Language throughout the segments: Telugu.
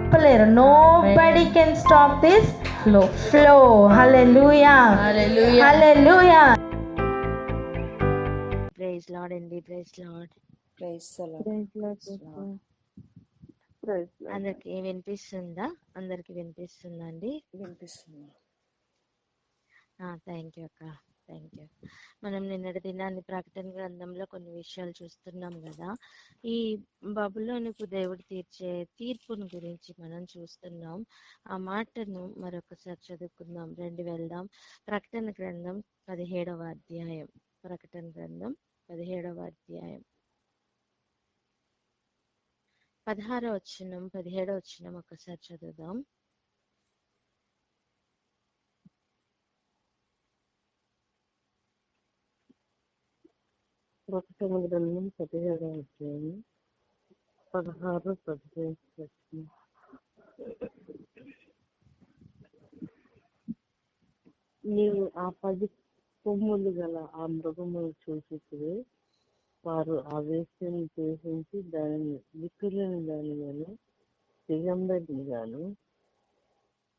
ఆపలేరు. Nobody can stop this flow. Hallelujah, hallelujah. Praise Lord అండి, ప్రైజ్ లార్డ్. అందరికి వినిపిస్తుందా? అందరికి వినిపిస్తుందండి? వినిపిస్తుంది. థ్యాంక్ యూ అక్క, థ్యాంక్ యూ. మనం నిన్నటి దినాన్ని ప్రకటన గ్రంథంలో కొన్ని విషయాలు చూస్తున్నాం కదా. ఈ బబులోనుకు దేవుడు తీర్చే తీర్పును గురించి మనం చూస్తున్నాం. ఆ మాటను మరొకసారి చదువుకుందాం, రండి వెళ్దాం. ప్రకటన గ్రంథం 17వ అధ్యాయం. ప్రకటన గ్రంథం 17వ అధ్యాయం 16వ వచనం 17వ వచనం ఒకసారి చదువుదాం. ప్రకటన గ్రంథం 17వ అధ్యాయం 16, 17. నీవు ఆ 10 కొమ్ములు గల ఆ మృగమును చూసితివి. వారు ఆ వేశ్యను ద్వేషించి దానిని విక్కులేని దాని వల్ల దిగంబరిని గాను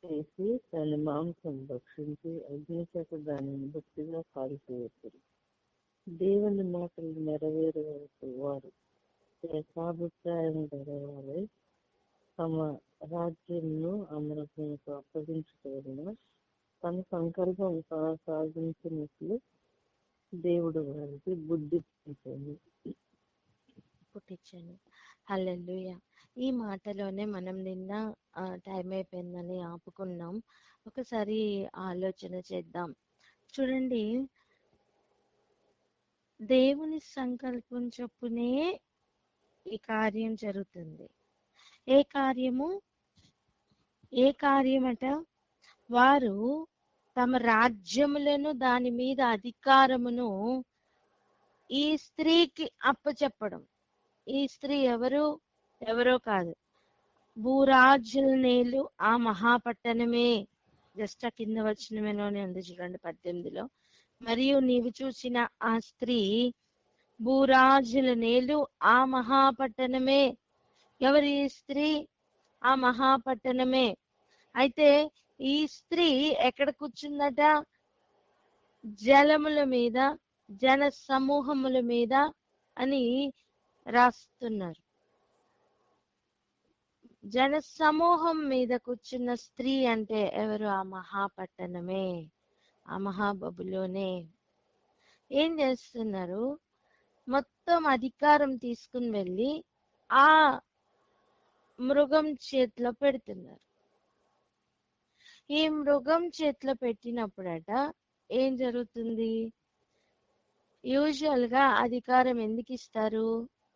చేసి దాని మాంసం భక్షించి అగ్నిచేత దానిని బొత్తిగా కాల్చివేశారు. దేవుని మాటలు నెరవేరే వరకు వారు ఏకాభిప్రాయం గలవారై తమ రాజ్యంను ఆ మృగమునకు అప్పగించుకోవడం తన సంకల్పం సాధించినట్లు దేవుడు వారికి బుద్ధి పుట్టించాను. హల్లెలూయా. ఈ మాటలోనే మనం నిన్న టైం అయిపోయిందని ఆపుకున్నాం. ఒకసారి ఆలోచన చేద్దాం. చూడండి, దేవుని సంకల్పం చొప్పునే ఈ కార్యం జరుగుతుంది. ఏ కార్యము? ఏ కార్యమట? వారు తమ రాజ్యములను, దాని మీద అధికారమును ఈ స్త్రీకి అప్పచెప్పడం. ఈ స్త్రీ ఎవరో కాదు, భూరాజుల నేలు ఆ మహాపట్టణమే. జస్ట్ ఆ కింద వచనమేలోనే ఉంది చూడండి, 18లో. మరియు నీవు చూసిన ఆ స్త్రీ భూరాజుల నేలు ఆ మహాపట్టణమే. ఎవరి స్త్రీ? ఆ మహాపట్టణమే. అయితే ఈ స్త్రీ ఎక్కడ కూర్చుందట? జలముల మీద, జన సమూహముల మీద అని రాస్తున్నారు. జన సమూహం మీద కూర్చున్న స్త్రీ అంటే ఎవరు? ఆ మహాపట్టణమే, ఆ మహాబబులోనే. ఏం చేస్తున్నారు? మొత్తం అధికారం తీసుకుని వెళ్ళి ఆ మృగం చేతిలో పెడుతున్నారు. ఈ మృగం చేతిలో పెట్టినప్పుడట ఏం జరుగుతుంది? యూజువల్ గా అధికారం ఎందుకు ఇస్తారు?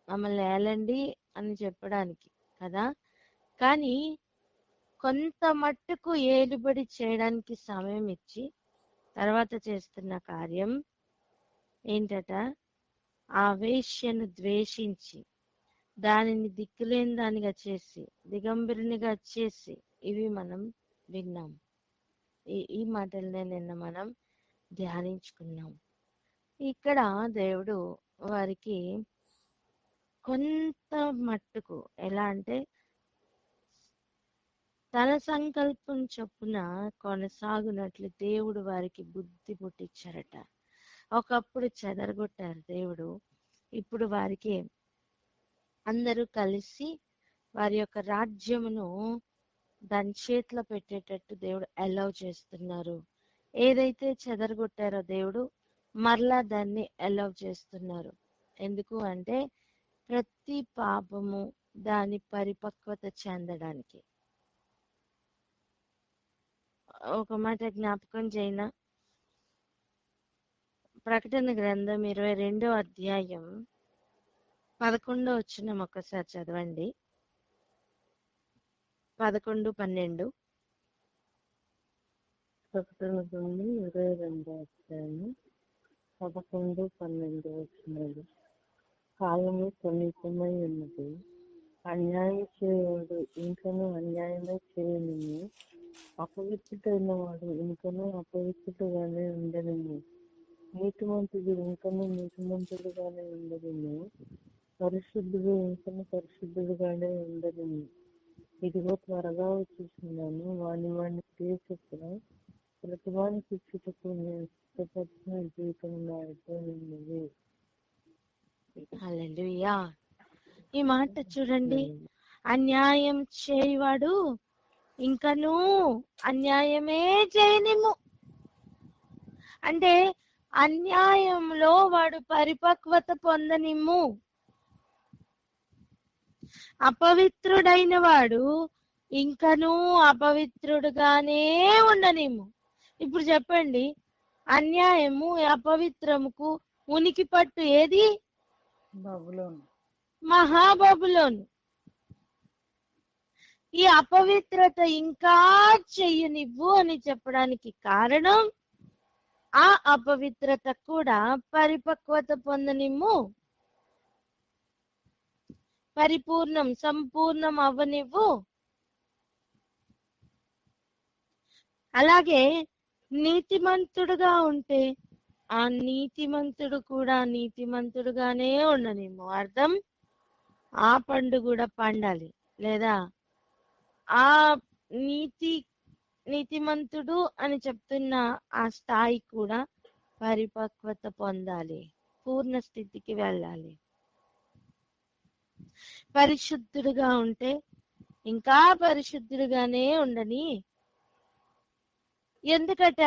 మమ్మల్ని ఏలండి అని చెప్పడానికి కదా. కానీ కొంత మట్టుకు ఏలుబడి చేయడానికి సమయం ఇచ్చి తర్వాత చేస్తున్న కార్యం ఏంటట? ఆ వేశ్యను ద్వేషించి దానిని దిక్కులేని దానిగా చేసి, దిగంబరినిగా చేసి, ఇవి మనం విన్నాం. ఈ మాటలనే నిన్న మనం ధ్యానించుకున్నాం. ఇక్కడ దేవుడు వారికి కొంత మట్టుకు ఎలా అంటే తన సంకల్పం చొప్పున కొనసాగునట్లు దేవుడు వారికి బుద్ధి పుట్టించారట. ఒకప్పుడు చెదరగొట్టారు దేవుడు, ఇప్పుడు వారికి అందరూ కలిసి వారి యొక్క రాజ్యమును దాని చేతిలో పెట్టేటట్టు దేవుడు అలౌ చేస్తున్నారు. ఏదైతే చెదరగొట్టారో దేవుడు మరలా దాన్ని అలౌ చేస్తున్నారు. ఎందుకు అంటే ప్రతి పాపము దాని పరిపక్వత చెందడానికి. ఒక మాట జ్ఞాపకం చేయనా? ప్రకటన గ్రంథం 22వ అధ్యాయం 11వ వచనం ఒకసారి చదవండి. 11, 12. ప్రకటన గ్రంథం 22వ అధ్యాయం 11, 12 వచనాలు. కాలము సమీపమై ఉన్నది, అన్యాయం చేయవాడు ఇంకనూ అన్యాయమే చేయను, అపవిత్రుడైన వాడు ఇంకనూ అపవిత్రుడుగానే ఉండను, నీతిమంతుడు ఇంకనూ నీతిమంతుడుగానే ఉండను, పరిశుద్ధుడు ఇంకనూ పరిశుద్ధుడుగానే ఉండను. ఇదిగో త్వరగా వచ్చేస్తున్నాను. వాని క్రియ చొప్పున ప్రతివానికి ఇచ్చుటకు నేను సిద్ధపరిచిన జీవితం నా యొద్ద ఉన్నది. హల్లెలూయా. ఈ మాట చూడండి, అన్యాయం చేయవాడు ఇంకనూ అన్యాయమే చేయనిమ్ము. అంటే అన్యాయంలో వాడు పరిపక్వత పొందనిమ్ము. అపవిత్రుడైన వాడు ఇంకనూ అపవిత్రుడుగానే ఉండనిమ్ము. ఇప్పుడు చెప్పండి, అన్యాయము అపవిత్రముకు ఉనికి పట్టు ఏది? బబులోను. మహాబబులోను. ఈ అపవిత్రత ఇంకా చెయ్యనివ్వు అని చెప్పడానికి కారణం, ఆ అపవిత్రత కూడా పరిపక్వత పొందనిమ్ము, పరిపూర్ణం సంపూర్ణం అవ్వనివ్వు. అలాగే నీతిమంతుడుగా ఉంటే ఆ నీతిమంతుడు కూడా నీతిమంతుడుగానే ఉండనిమ్ము. అర్థం, ఆ పండు కూడా పండాలి, లేదా ఆ నీతిమంతుడు అని చెప్తున్న ఆ స్థాయి కూడా పరిపక్వత పొందాలి, పూర్ణ స్థితికి వెళ్ళాలి. పరిశుద్ధుడుగా ఉంటే ఇంకా పరిశుద్ధుడుగానే ఉండని. ఎందుకట?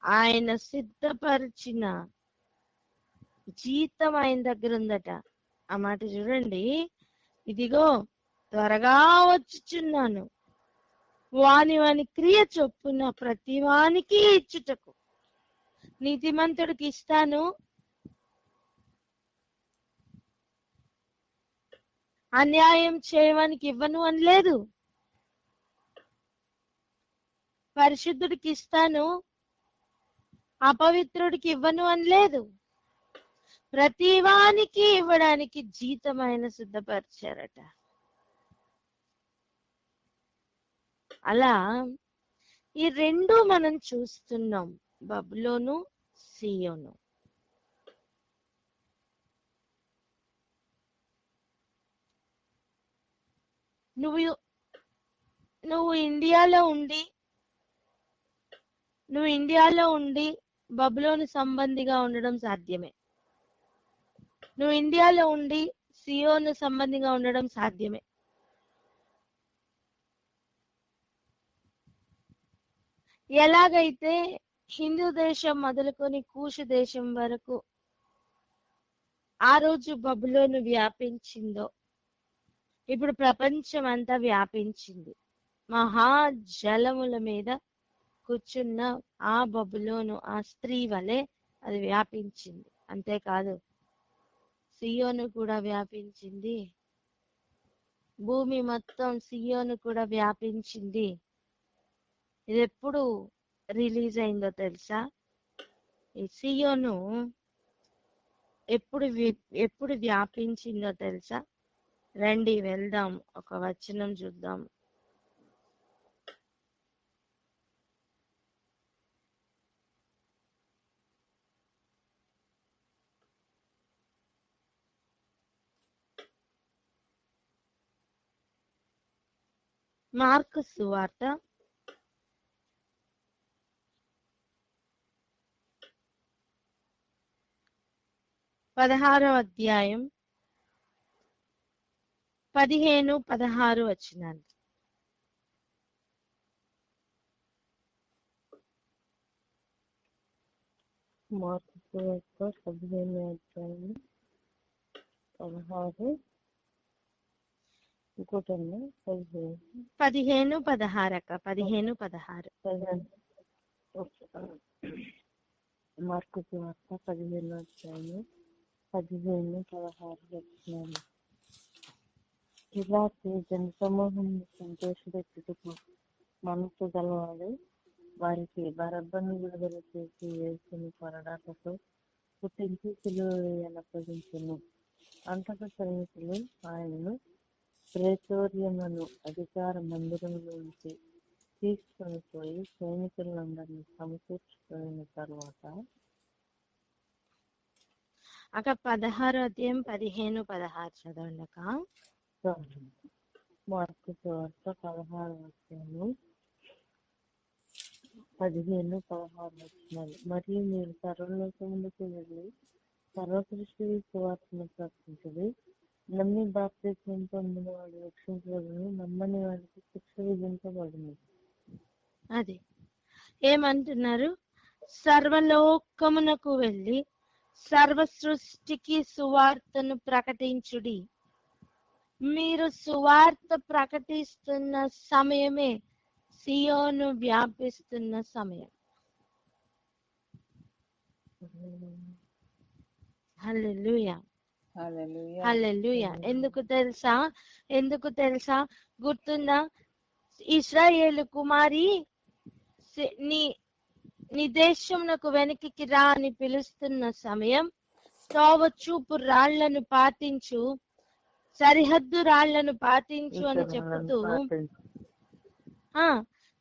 ఆయన సిద్ధపరిచిన జీతం ఆయన దగ్గర ఉందట. ఆ మాట చూడండి, ఇదిగో త్వరగా వచ్చుచున్నాను, వాని క్రియ చొప్పున ప్రతివానికి ఇచ్చుటకు. నీతిమంతుడికి ఇస్తాను, అన్యాయం చేయడానికి ఇవ్వను అని లేదు. పరిశుద్ధుడికి ఇస్తాను, అపవిత్రుడికి ఇవ్వను అని లేదు. ప్రతివానికి ఇవ్వడానికి జీతం ఆయన సిద్ధపరిచారట. అలా ఈ రెండు మనం చూస్తున్నాం, బబులోను, సియోను. నువ్వు ఇండియాలో ఉండి బబులోను సంబంధిగా ఉండడం సాధ్యమే. నువ్వు ఇండియాలో ఉండి సియోను సంబంధిగా ఉండడం సాధ్యమే. ఎలాగైతే హిందూ దేశం మొదలుకొని కూషు దేశం వరకు ఆ రోజు బబులోను వ్యాపించిందో, ఇప్పుడు ప్రపంచం అంతా వ్యాపించింది. మహాజలముల మీద కూర్చున్న ఆ బబులోను ఆ స్త్రీ వలె అది వ్యాపించింది. అంతేకాదు, సియోను కూడా వ్యాపించింది, భూమి మొత్తం సియోను కూడా వ్యాపించింది. ఇది ఎప్పుడు రిలీజ్ అయిందో తెలుసా? ఈ సియోను ఎప్పుడు వ్యాపించిందో తెలుసా? రండి వెళ్దాం, ఒక వచనం చూద్దాం. మార్కు సువార్త 16వ అధ్యాయం 15-16 వచనాలు. మార్కు సువార్త 15వ అధ్యాయం 16. ఇంకోటన్నా 15-16 అక్క, 15-16. మార్కు సువార్త 15వ అధ్యాయం 15-16 వచనాలు. పిలాతు జనసమూహం సంతోషపెట్టుటకు మనసు గలవాడు వారికి బరబ్బను విడుదల చేసి యేసుని కొరడాలతో పుట్టించి సిలువ వేయనప్పగించెను. అంతటా సైనికులు ఆయనను ప్రేతోర్యమును అధికార మందిరంలోంచి తీసుకొని పోయి సైనికులందరినీ సమకూర్చుకున్న తర్వాత అక్క 16వ అధ్యాయం 15-16 చదవండి అక్క. మార్కు సువార్త 15:16. మరియు మీరు సర్వలోకములకు వెళ్ళి సర్వ సృష్టికి సువార్తను ప్రకటించుడి. నమ్మి బాప్తిస్మం పొందిన వాడు రక్షించబడును, నమ్మని వాడికి శిక్ష విధించబడును. అది ఏమంటున్నారు? సర్వలోకమునకు వెళ్ళి సర్వ సృష్టికి సువార్తను ప్రకటించుడి. మీరు సువార్త ప్రకటిస్తున్న సమయమే సియోను వ్యాపిస్తున్న సమయం. హల్లెలూయా, హల్లెలూయా. ఎందుకు తెలుసా? గుర్తుందా? ఇశ్రాయేలు కుమారి, నీ దేశమునకు వెనక్కి రా అని పిలుస్తున్న సమయం. తోవ చూపు రాళ్లను పాటించు, సరిహద్దు రాళ్లను పాటించు అని చెప్తూ,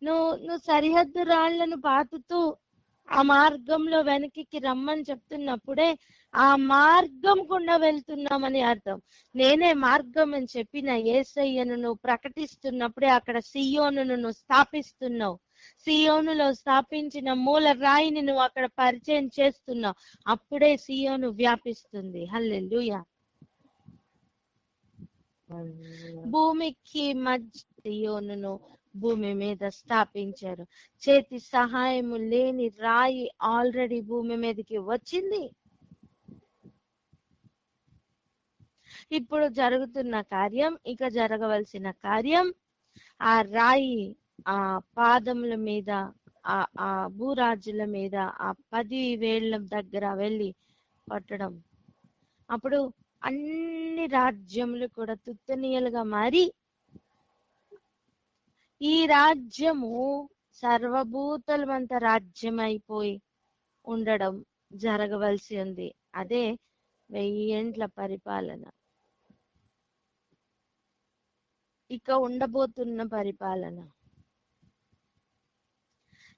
నువ్వు సరిహద్దు రాళ్లను పాతుతూ ఆ మార్గంలో వెనక్కి రమ్మని చెప్తున్నప్పుడే ఆ మార్గం గుండా వెళ్తున్నామని అర్థం. నేనే మార్గం అని చెప్పిన యేసయ్యను నువ్వు ప్రకటిస్తున్నప్పుడే అక్కడ సియోనును నువ్వు స్థాపిస్తున్నావు. సియోనులో స్థాపించిన మూల రాయిని నువ్వు అక్కడ పరిచయం చేస్తున్నావు. అప్పుడే సియోను వ్యాపిస్తుంది. హల్లెలూయా. భూమికి మధ్య సియోనును భూమి మీద స్థాపించారు. చేతి సహాయము లేని రాయి ఆల్రెడీ భూమి మీదకి వచ్చింది. ఇప్పుడు జరుగుతున్న కార్యం, ఇక జరగవలసిన కార్యం, ఆ రాయి ఆ పాదముల మీద, ఆ భూరాజుల మీద ఆ 10 వేళ్ల దగ్గర వెళ్ళి పట్టడం. అప్పుడు అన్ని రాజ్యములు కూడా తుత్తనీయులుగా మారి ఈ రాజ్యము సర్వభూతలమంత రాజ్యం అయిపోయి ఉండడం జరగవలసి ఉంది. అదే 1000 ఏండ్ల పరిపాలన, ఇక ఉండబోతున్న పరిపాలన.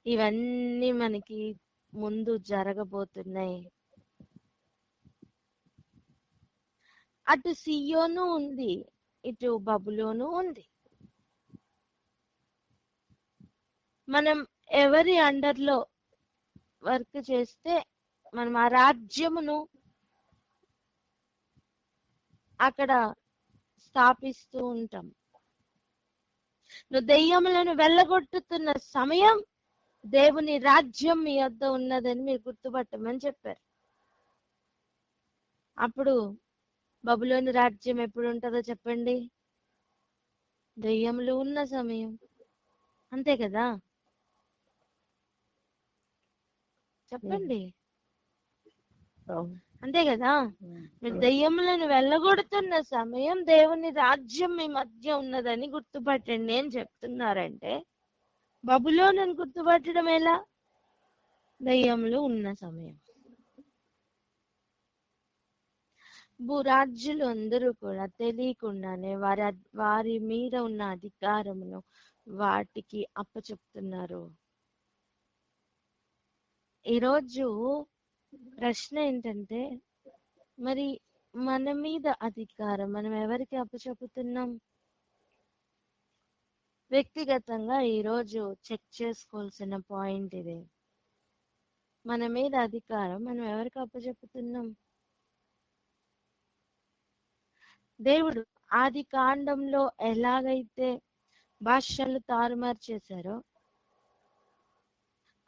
ఇవన్నీ మనకి ముందు జరగబోతున్నాయి. అటు సియోను ఉంది, ఇటు బబులోను ఉంది. మనం ఎవరి అండర్లో వర్క్ చేస్తే మనం ఆ రాజ్యమును అక్కడ స్థాపిస్తూ ఉంటాం. నువ్వు దెయ్యములను వెళ్ళగొట్టుతున్న సమయం దేవుని రాజ్యం మీ వద్ద ఉన్నదని మీరు గుర్తుపట్టమని చెప్పారు. అప్పుడు బబులోని రాజ్యం ఎప్పుడు ఉంటుందో చెప్పండి? దెయ్యములు ఉన్న సమయం. అంతే కదా? చెప్పండి, అంతే కదా? మీరు దెయ్యములను వెళ్ళగొడుతున్న సమయం దేవుని రాజ్యం మీ మధ్య ఉన్నదని గుర్తుపట్టండి అని చెప్తున్నారంటే బబులోనును గుర్తుపట్టడం ఎలా? దెయ్యములు ఉన్న సమయం. భూరాజ్యులు అందరూ కూడా తెలియకుండానే వారి మీద ఉన్న అధికారమును వాటికి అప్పచెప్తున్నారు. ఈరోజు ప్రశ్న ఏంటంటే, మరి మన మీద అధికారం మనం ఎవరికి అప్పచెప్పుతున్నాం? వ్యక్తిగతంగా ఈరోజు చెక్ చేసుకోవాల్సిన పాయింట్ ఇదే. మన మీద అధికారం మనం ఎవరికి అప్పచెప్పుతున్నాం? దేవుడు ఆది కాండంలో ఎలాగైతే భాషలు తారుమారు చేశారో,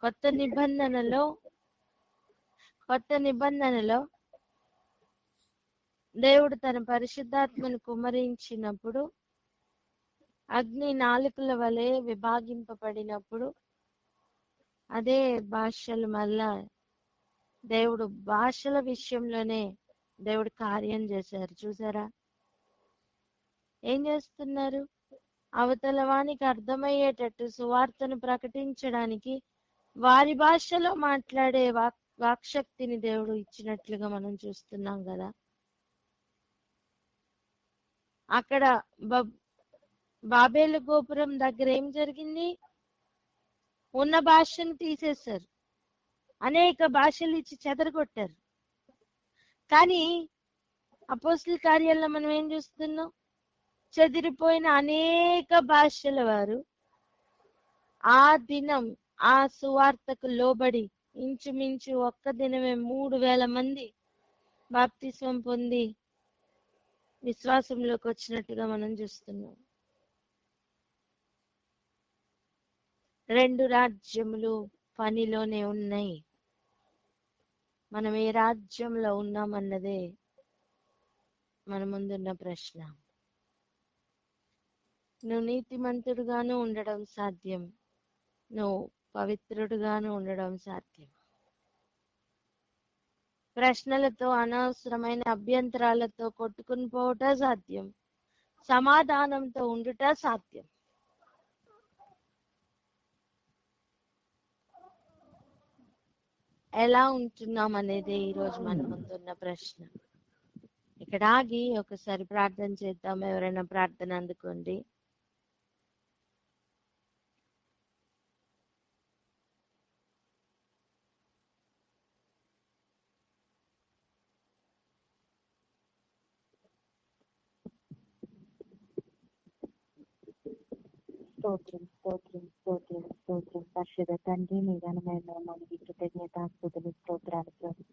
కొత్త నిబంధనలో దేవుడు తన పరిశుద్ధాత్మను కుమ్మరించినప్పుడు, అగ్ని నాలుకల వలె విభాగింపబడినప్పుడు అదే భాషలు మళ్ళా దేవుడు భాషల విషయంలోనే దేవుడు కార్యం చేశారు. చూసారా? ఏం చేస్తున్నారు? అవతల వానికి అర్థమయ్యేటట్టు సువార్తను ప్రకటించడానికి వారి భాషలో మాట్లాడే వాక్శక్తిని దేవుడు ఇచ్చినట్లుగా మనం చూస్తున్నాం కదా. అక్కడ బాబేలు గోపురం దగ్గర ఏం జరిగింది? ఉన్న భాషను తీసేశారు, అనేక భాషలు ఇచ్చి చెదరగొట్టారు. కానీ అపోస్తల కార్యాల్లో మనం ఏం చూస్తున్నాం? చెదిరిపోయిన అనేక భాషల వారు ఆ దినం ఆ సువార్తకు లోబడి ఇంచుమించు ఒక్క దినమే 3,000 మంది బాప్తిస్మం పొంది విశ్వాసంలోకి వచ్చినట్టుగా మనం చూస్తున్నాం. 2 రాజ్యములు పనిలోనే ఉన్నాయి. మనం ఏ రాజ్యంలో ఉన్నామన్నదే మన ముందున్న ప్రశ్న. నువ్వు నీతిమంతుడుగాను ఉండడం సాధ్యం, నువ్వు పవిత్రుడుగాను ఉండడం సాధ్యం. ప్రశ్నలతో అనవసరమైన అభ్యంతరాలతో కొట్టుకుని పోవట సాధ్యం, సమాధానంతో ఉండుట సాధ్యం. ఎలా ఉంటున్నాం అనేది ఈరోజు మన ముందున్న ప్రశ్న. ఇక్కడ ఆగి ఒకసారి ప్రార్థన చేద్దాం. ఎవరైనా ప్రార్థన అందుకోండి. స్తోత్రం స్తోత్రం స్తోత్రం స్తోత్రం. పరిశుద్ధ తండ్రి, నీ ఘనమైన నామానికి కృతజ్ఞతాస్తుతులు, స్తోత్రాలు ప్రభు.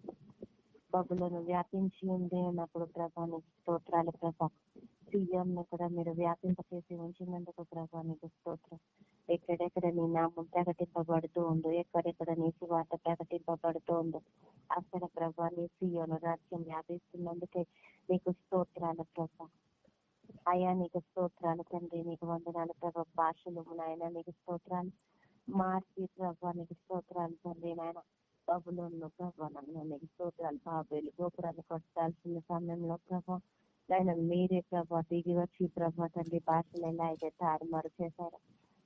బబులను వ్యాపించి ఉంది అన్నప్పుడు ప్రభా నీకు స్తోత్రాలు ప్రభా. సీఎంను కూడా మీరు వ్యాపింపచేసి ఉంచినందుకు ప్రభా నీకు స్తోత్రం. ఎక్కడెక్కడ నీ నామం ప్రకటింపబడుతూ ఉండు, ఎక్కడెక్కడ నీ సువార్త ప్రకటింపబడుతూ ఉండు, అక్కడ ప్రభా నీ సీయోను రాజ్యం వ్యాపిస్తున్నందుకే నీకు స్తోత్రాలు ప్రభా. అయ్యా నీకు స్తోత్రాలు తండ్రి, నీకు వందనాలు ప్రభా. భాషలు నాయన నీకు స్తోత్రాలు. మార్చి ప్రభా నీకు స్తోత్రాలు తండ్రి. నాయన బబులోను ప్రభా నాయన నీకు స్తోత్రాలు. బాబేలు గోపురాన్ని కొట్టాల్సిన సమయంలో ప్రభా నాయన మీరే ప్రభా దిగి వచ్చి ప్రభా తండ్రి భాషలు ఎలా అయితే తారుమారు చేశారో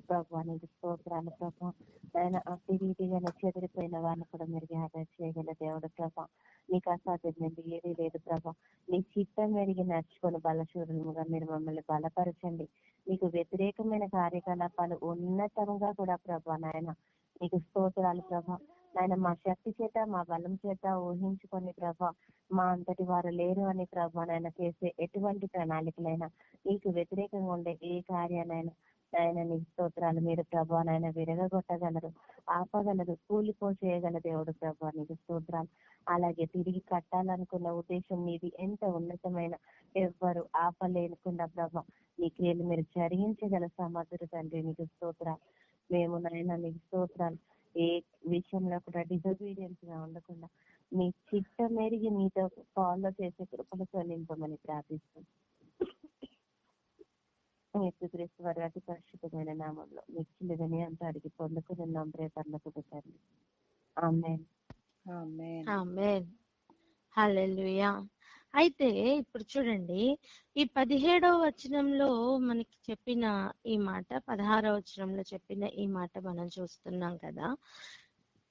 ప్రభా నీకు స్తోత్రాలు ప్రభా. నాయన అట్టి రీతిగా చెదిరిపోయిన వారిని కూడా మీరు జ్ఞాపకం చేయగల దేవుడు ప్రభా. నీకు అసాధ్యం ఏదీ లేదు ప్రభా. నీ చిత్తం ఎరిగి నడుచుకొని బలశూరులుగా మీరు మమ్మల్ని బలపరచండి. నీకు వ్యతిరేకమైన కార్యకలాపాలు ఉన్నతంగా కూడా ప్రభా నాయన నీకు స్తోత్రాలు ప్రభా. నాయన మా శక్తి చేత మా బలం చేత ఊహించుకొని ప్రభా మా అంతటి వారు లేరు అని ప్రభా నాయన చేసే ఎటువంటి ప్రణాళికలైనా నీకు వ్యతిరేకంగా ఉండే ఏ కార్యాలైనా నాయన నీకు స్తోత్రాలు. మీరు ప్రభా నాయన విరగొట్టగలరు, ఆపగలరు, కూలిపోసేయగల దేవుడు ప్రభా నీకు స్తోత్రాలు. అలాగే తిరిగి కట్టాలనుకున్న ఉద్దేశం మీది ఎంత ఉన్నతమైన ఎవ్వరు ఆపలేకుండా ప్రభా నీ క్రియలు మీరు జరిగించగల సమర్థుడు తండ్రి నీకు స్తోత్రాలు. మేము నాయన నీకు స్తోత్రాలు. ఏ విషయంలో కూడా డిజోబీడియన్స్ గా ఉండకుండా నీ చిత్తం ఎరిగి నీతో ఫాలో చేసే కృపను చెల్లింపమని ప్రార్థిస్తాం. యేసుక్రీస్తు వారి అతి పరిశుద్ధమైన నామంలో మీకు చిన్నదని అంతా అడిగి పొందుకుని ఉన్నాం రేపర్లకు తండ్రి. ఆమేన్. ఆమేన్. హల్లెలూయా. అయితే ఇప్పుడు చూడండి, ఈ 17వ వచనంలో మనకి చెప్పిన ఈ మాట, 16వ వచనంలో చెప్పిన ఈ మాట మనం చూస్తున్నాం కదా.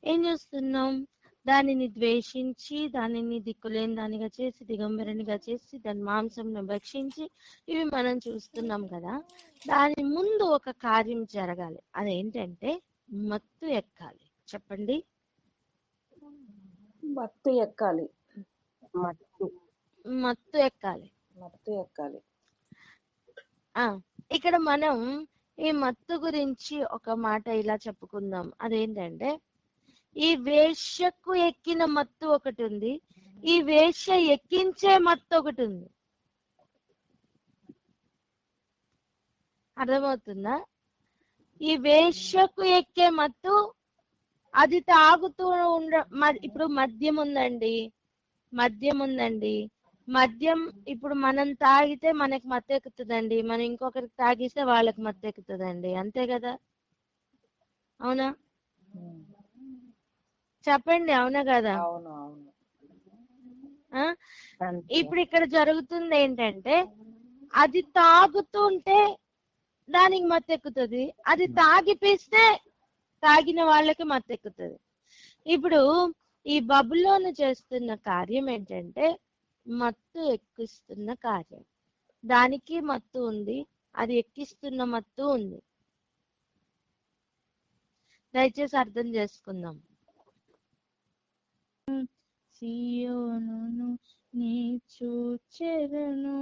ఏం చూస్తున్నాం? దానిని ద్వేషించి, దానిని దిక్కులేని దానిగా చేసి, దిగంబరినిగా చేసి, దాని మాంసంను భక్షించి, ఇవి మనం చూస్తున్నాం కదా. దాని ముందు ఒక కార్యం జరగాలి. అదేంటంటే మత్తు ఎక్కాలి. చెప్పండి. మత్తు ఎక్కాలి. మత్తు మత్తు ఎక్కాలి. మత్తు ఎక్కాలి. ఇక్కడ మనం ఈ మత్తు గురించి ఒక మాట ఇలా చెప్పుకుందాం. అదేంటంటే ఈ వేశ్యకు ఎక్కిన మత్తు ఒకటి ఉంది, ఈ వేశ్య ఎక్కించే మత్తు ఒకటి ఉంది. అర్థమవుతుందా? ఈ వేశ్యకు ఎక్కే మత్తు అది తాగుతూ ఇప్పుడు మద్యం ఉందండి, మద్యం ఇప్పుడు మనం తాగితే మనకి మత్తు ఎక్కుతుందండి, మనం ఇంకొకరికి తాగిస్తే వాళ్ళకి మత్తు ఎక్కుతుందండి. అంతే కదా? అవునా? చెప్పండి, అవునా కదా? ఇప్పుడు ఇక్కడ జరుగుతుంది ఏంటంటే, అది తాగుతుంటే దానికి మత్తు ఎక్కుతుంది, అది తాగిపిస్తే తాగిన వాళ్ళకి మత్తు ఎక్కుతుంది. ఇప్పుడు ఈ బబులోను చేస్తున్న కార్యం ఏంటంటే మత్తు ఎక్కిస్తున్న కార్యం. దానికి మత్తు ఉంది, అది ఎక్కిస్తున్న మత్తు ఉంది. దయచేసి అర్థం చేసుకుందాం. సియోనును నీ చూచెదను,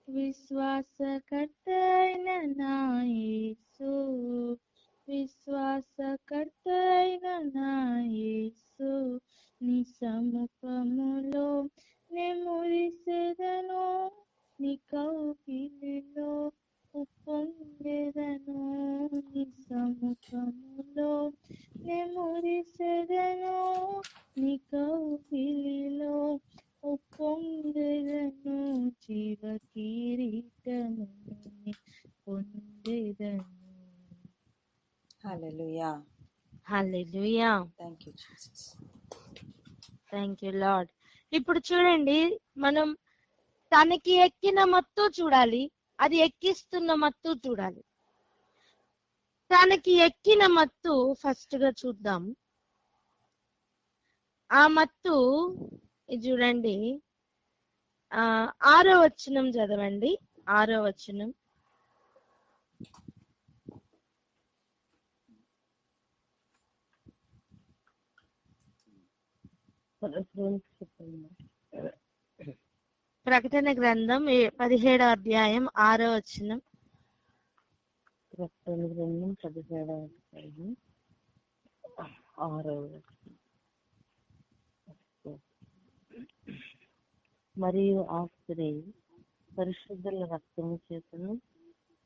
విశ్వాస నీ కౌగిలిలో ఉప్పొంగెదను, నీ సముఖములో నెమురిసెదను, నీ కౌగిలిలో ఉప్పొంగెదను, జీవ కిరీటము పొందెదను. Hallelujah. Hallelujah. Thank you Jesus. Thank you Lord. ఇప్పుడు చూడండి, మనం తనకి ఎక్కిన మత్తు చూడాలి, అది ఎక్కిస్తున్న మత్తు చూడాలి. తనకి ఎక్కిన మత్తు ఫస్ట్ గా చూద్దాం. ఆ మత్తు ఇది చూడండి, 6వ వచనం చదవండి. 6వ వచనం. ప్రకటన గ్రంథం 17వ అధ్యాయం 6వ వచనం. ప్రకటన గ్రంథం 17వ అధ్యాయం 6వ వచనం. మరియు ఆ స్త్రీ పరిశుద్ధుల రక్తము చేతను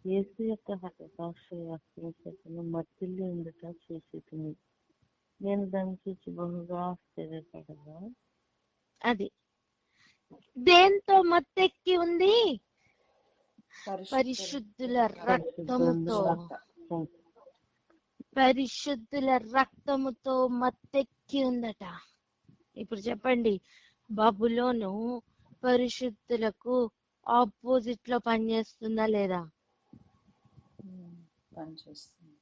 యేసు యొక్క హతసాక్షుల రక్తము చేతను మట్టిల్లి ఉండట చేసేది. నేను దాన్ని చూసి బహుగా ఆశ్చర్యపడగా. అది దేంతో మత్తెక్కి ఉంది? పరిశుద్ధుల రక్తముతో. పరిశుద్ధుల రక్తముతో మత్తెక్కి ఉందట. ఇప్పుడు చెప్పండి, బబులోను పరిశుద్ధులకు ఆపోజిట్ లో పనిచేస్తుందా లేదా? పనిచేస్తుంది.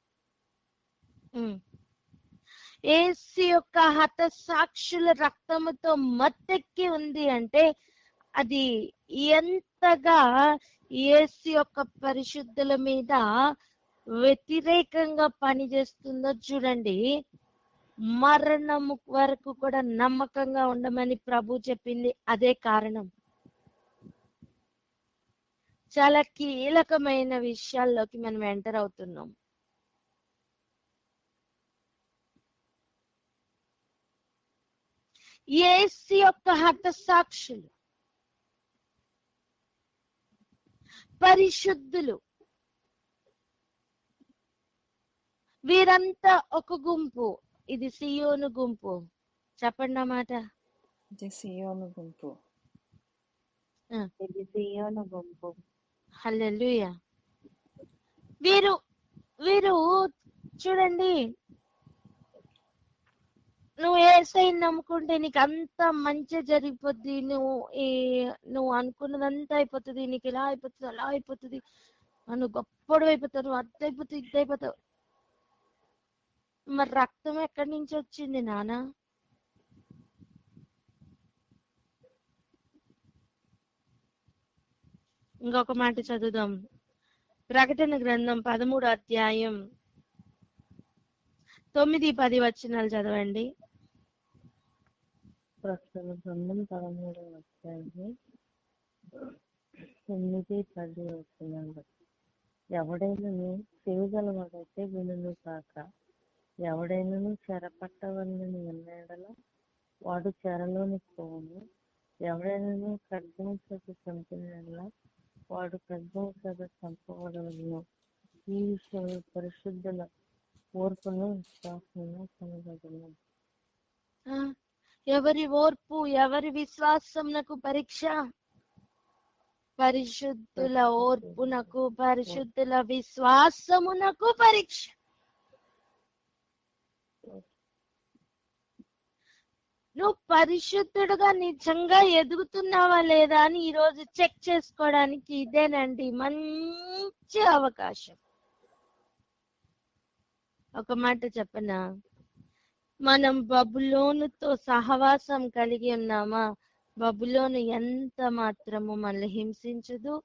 యేసు యొక్క హత సాక్షుల రక్తముతో మత్తెక్కి ఉంది అంటే అది ఎంతగా యేసు యొక్క పరిశుద్ధుల మీద వ్యతిరేకంగా పనిచేస్తుందో చూడండి. మరణము వరకు కూడా నమ్మకంగా ఉండమని ప్రభు చెప్పింది అదే కారణం. చాలా కీలకమైన విషయాల్లోకి మనం ఎంటర్ అవుతున్నాం. యేసు యొక్క హతసాక్షులు, పరిశుద్ధులు, వీరంతా ఒక గుంపు. ఇది సియోను గుంపు. చెప్పండి అన్నమాట. ఇది సియోను గుంపు. ఇది సియోను గుంపు. హల్లెలూయా. వీరు వీరు చూడండి, నువ్వు యేసయ్యని నమ్ముకుంటే నీకు అంత మంచి జరిగిపోద్ది, నువ్వు అనుకున్నదంతా అయిపోతుంది, నీకు ఇలా అయిపోతుంది, అలా అయిపోతుంది, నువ్వు గొప్పడు అయిపోతావు, నువ్వు అది అయిపోతావు, ఇది అయిపోతావు. మరి రక్తం ఎక్కడి నుంచి వచ్చింది నాన్న? ఇంకొక మాట చదువుదాం. ప్రకటన గ్రంథం 13వ అధ్యాయం 9-10 వచనాలు చదవండి. ప్రకటన గ్రంథం 13వ అధ్యాయం 9-10 వచనాలు. ఎవడైనను చేయగలవాడైతే వినును కాక, ఎవడైనను చెరపట్టవలని విన్నాడలా వాడు చెరలోనికి పోవును. ఎవడైనను ఖడ్గము చేత చంపినలా వాడు ఖడ్గము చేత చంపబడవలను. ఈ విషయంలో పరిశుద్ధుల ఓర్పును విశ్వాసమును కనబడును. ఎవరి ఓర్పు, ఎవరి విశ్వాసమునకు పరీక్ష? పరిశుద్ధుల ఓర్పునకు, పరిశుద్ధుల విశ్వాసమునకు పరీక్ష. నువ్వు పరిశుద్ధుడుగా నిజంగా ఎదుగుతున్నావా లేదా అని ఈరోజు చెక్ చేసుకోవడానికి ఇదేనండి మంచి అవకాశం. ఒక మాట చెప్పనా, మనం బబులోనుతో సహవాసం కలిగి ఉన్నామా? బబులోను ఎంత మాత్రము మనల్ని హింసించదు,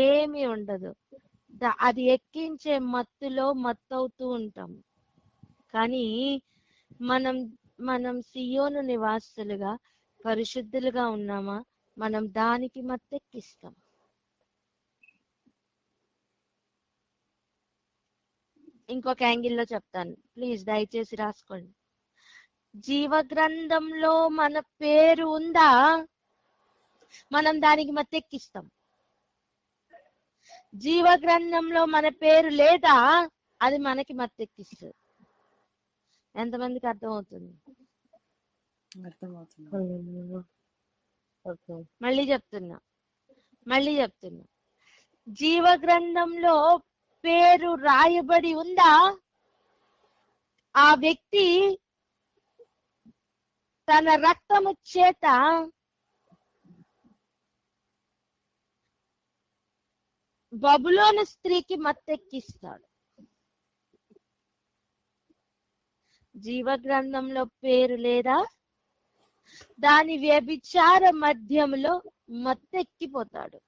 ఏమీ ఉండదు. అది ఎక్కించే మత్తులో మత్తవుతూ ఉంటాం. కానీ మనం సియోను నివాసులుగా పరిశుద్ధులుగా ఉన్నామా? మనం దానికి మత్తెక్కిస్తాం. ఇంకొక యాంగిల్లో చెప్తాను, ప్లీజ్ దయచేసి రాసుకోండి. జీవ గ్రంథంలో మన పేరు ఉందా? మనం దానికి మత్తెక్కిస్తాం. జీవ గ్రంథంలో మన పేరు లేదా, అది మనకి మత్తెక్కిస్తుంది. ఎంతమందికి అర్థమవుతుంది? అర్థమవుతుంది. హల్లెలూయా. ఓకే. మళ్ళీ చెప్తున్నా, జీవ గ్రంథంలో పేరు రాయబడి ఉందా, ఆ వ్యక్తి తన రక్తము చేత బబులోను స్త్రీకి మత్తెక్కిస్తాడు. జీవ గ్రంథంలో పేరు లేదా, దాని వ్యభిచార మధ్యములో మత్తెక్కిపోతాడు.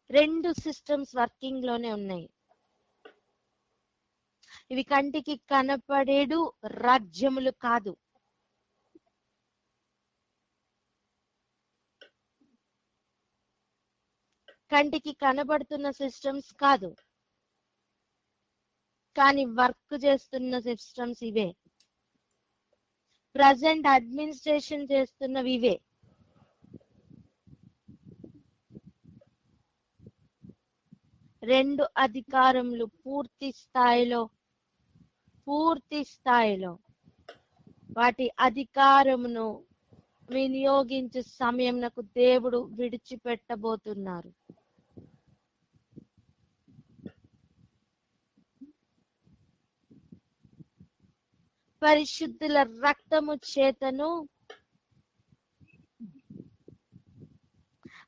రెండు సిస్టమ్స్ వర్కింగ్ లోనే ఉన్నాయి. ఇవి కంటికి కనపడేడు రాజ్యములు కాదు. కంటికి కనబడుతున్న సిస్టమ్స్ కాదు, కానీ వర్క్ చేస్తున్న సిస్టమ్స్ ఇవే. ప్రజెంట్ అడ్మినిస్ట్రేషన్ చేస్తున్నవి ఇవే. రెండు అధికారములు పూర్తి స్థాయిలో వాటి అధికారమును వినియోగించే సమయంకు దేవుడు విడిచిపెట్టబోతున్నారు. పరిశుద్ధుల రక్తము చేతను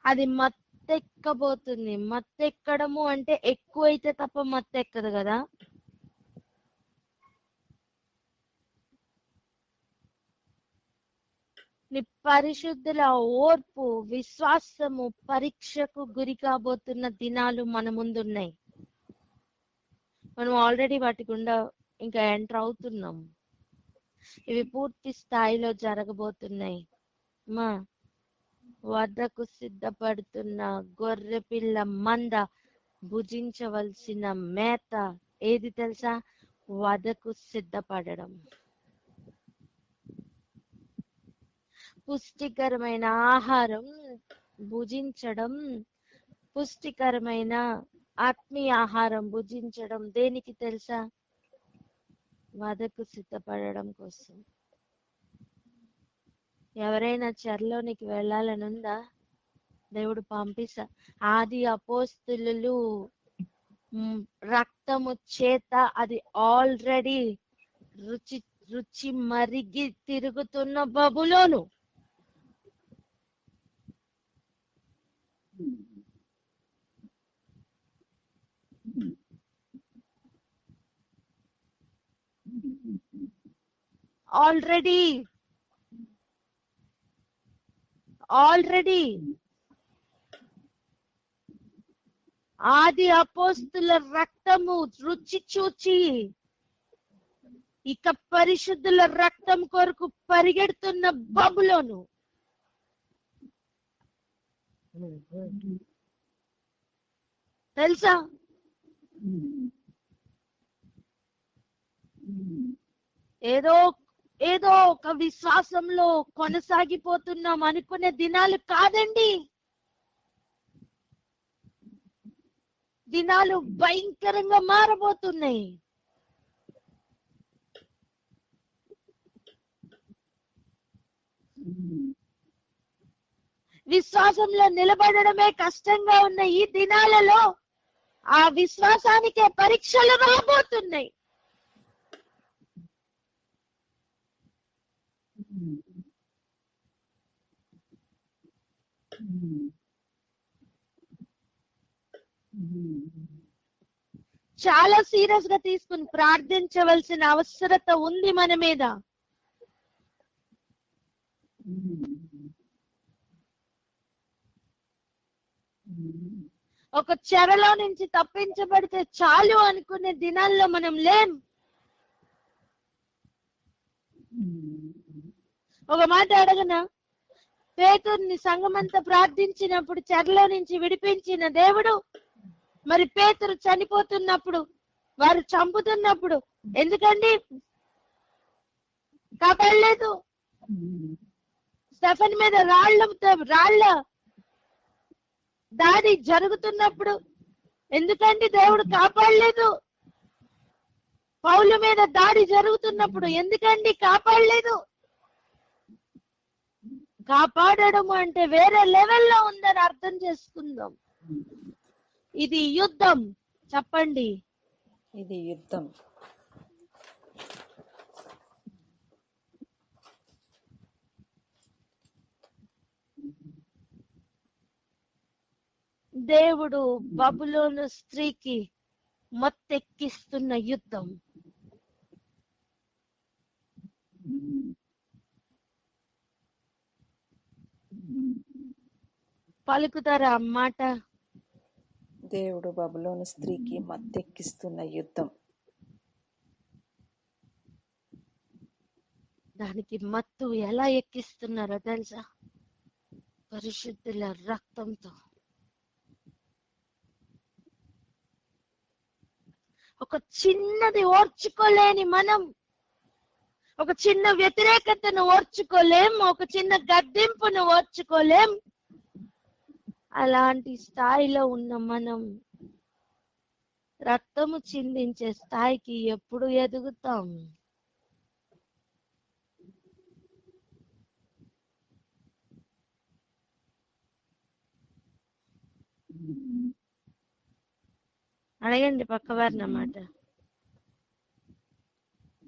అది మత్తెక్కబోతుంది. మత్తెక్కడము అంటే ఎక్కువైతే తప్ప మత్తెక్కదు కదా. నీ పరిశుద్ధుల ఓర్పు, విశ్వాసము పరీక్షకు గురి కాబోతున్న దినాలు మన ముందున్నాయి. మనం ఆల్రెడీ వాటి గుండా ఇంకా ఎంటర్ అవుతున్నాం. ఇవి పూర్తి స్థాయిలో జరగబోతున్నాయి. మా వద్దకు సిద్ధపడుతున్న గొర్రె పిల్ల మంద భుజించవలసిన మేత ఏది తెలుసా? వదకు సిద్ధపడడం. పుష్టికరమైన ఆహారం భుజించడం, పుష్టికరమైన ఆత్మీయ ఆహారం భుజించడం దేనికి తెలుసా? వదకు సిద్ధపడడం కోసం. ఎవరైనా చెరలోనికి వెళ్ళాలని ఉందా? దేవుడు పంపిస్తా. ఆది అపోస్తులు రక్తము చేత అది ఆల్రెడీ రుచి మరిగి తిరుగుతున్న బబులోను. ఆల్రెడీ ఆది అపోస్తుల రక్తము రుచి చూచి ఇక పరిశుద్ధుల రక్తం కొరకు పరిగెడుతున్న బబులోను. తెలుసా? ఏదో ఒక విశ్వాసంలో కొనసాగిపోతున్నాం అనుకునే దినాలు కాదండి. దినాలు భయంకరంగా మారబోతున్నాయి. విశ్వాసంలో నిలబడడమే కష్టంగా ఉన్న ఈ దినాలలో ఆ విశ్వాసానికే పరీక్షలు రాబోతున్నాయి. చాలా సీరియస్ గా తీసుకుని ప్రార్థించవలసిన అవసరత ఉంది మన మీద. ఒక చెరలో నుంచి తప్పించబడితే చాలు అనుకునే దినాల్లో మనం లేం. ఒక మాట అడగనా? పేతురుని సంఘమంతా ప్రార్థించినప్పుడు చెరలో నుంచి విడిపించిన దేవుడు, మరి పేతురు చనిపోతున్నప్పుడు వారు చంపుతున్నప్పుడు ఎందుకండి కాపాడలేదు? స్టెఫెన్ మీద రాళ్ల దాడి జరుగుతున్నప్పుడు ఎందుకండి దేవుడు కాపాడలేదు? పౌలు మీద దాడి జరుగుతున్నప్పుడు ఎందుకండి కాపాడలేదు? కాపాడడం అంటే వేరే లెవెల్లో ఉందని అర్థం చేసుకుందాం. ఇది యుద్ధం. చెప్పండి, ఇది యుద్ధం. దేవుడు బబులోను స్త్రీకి మత్తెక్కిస్తున్న యుద్ధం. పలుకుతారా మాట? దేవుడు బబులోను స్త్రీకి మత్తెక్కిస్తున్న యుద్ధం. దానికి మత్తు ఎలా ఎక్కిస్తున్నారో తెలుసా? పరిశుద్ధుల రక్తంతో. ఒక చిన్నది ఓర్చుకోలేని మనం, ఒక చిన్న వ్యతిరేకతను ఓర్చుకోలేం, ఒక చిన్న గద్దింపును ఓర్చుకోలేం. అలాంటి స్థాయిలో ఉన్న మనం రక్తము చిందించే స్థాయికి ఎప్పుడు ఎదుగుతాం? అడగండి పక్కవారిని అన్నమాట.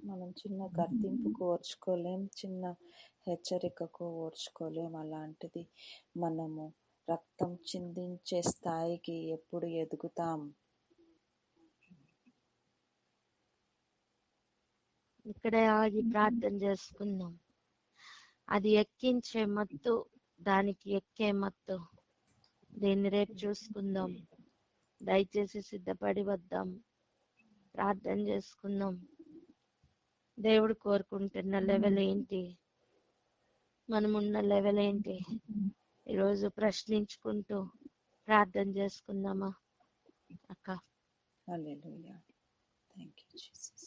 మనం చిన్న గర్తింపుకు ఓర్చుకోలేం, చిన్న హెచ్చరికకు ఓర్చుకోలేం. అలాంటిది మనము రక్తం చిందించే స్థాయికి ఎప్పుడు ఎదుగుతాం? ఇక్కడే ఆగి ప్రార్థన చేసుకుందాం. అది ఎక్కించే మత్తు, దానికి ఎక్కే మత్తు, దీన్ని రేపు చూసుకుందాం. దయచేసి సిద్ధపడి వద్దాం, ప్రార్థన చేసుకుందాం. దేవుడు కోరుకుంటున్న లెవెల్ ఏంటి, మనమున్న లెవెల్ ఏంటి, ఈరోజు ప్రశ్నించుకుంటూ ప్రార్థన చేసుకుందామా అక్క? హల్లెలూయా. Thank you Jesus.